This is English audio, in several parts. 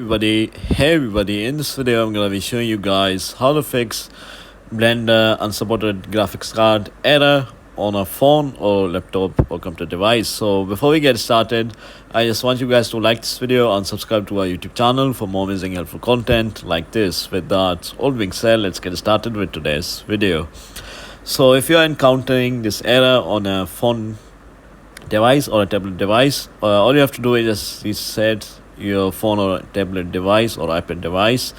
Hey everybody, in this video I'm gonna be showing you guys how to fix Blender unsupported graphics card error on a phone or laptop or computer device. So before we get started, I just want you guys to like this video and subscribe to our YouTube channel for more amazing helpful content like this. With that all being said, let's get started with today's video. So if you are encountering this error on a phone device or a tablet device, all you have to do is just reset your phone or tablet device or iPad device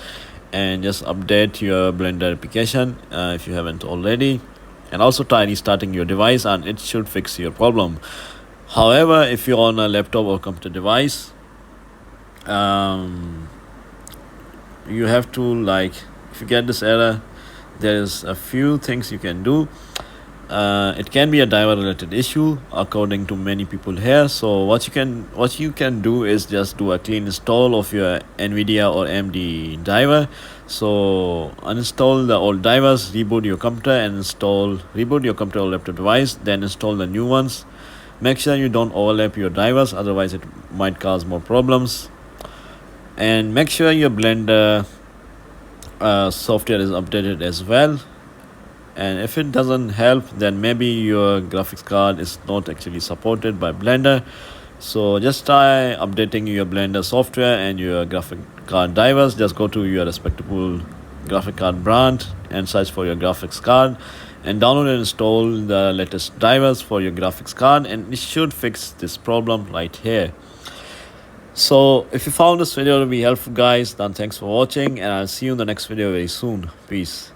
and just update your Blender application if you haven't already, and also try restarting your device and it should fix your problem. However, if you're on a laptop or computer device, you have to, if you get this error, there's a few things you can do. It can be a driver related issue according to many people here. So what you can do is just do a clean install of your NVIDIA or AMD driver. So uninstall the old drivers, reboot your computer and reboot your computer or laptop device, then install the new ones. Make sure you don't overlap your drivers, otherwise it might cause more problems. And make sure your Blender software is updated as well. And if it doesn't help, then maybe your graphics card is not actually supported by Blender. So just try updating your Blender software and your graphic card drivers. Just go to your respectable graphic card brand and search for your graphics card and download and install the latest drivers for your graphics card, and it should fix this problem right here. So if you found this video to be helpful guys, then thanks for watching and I'll see you in the next video very soon. Peace.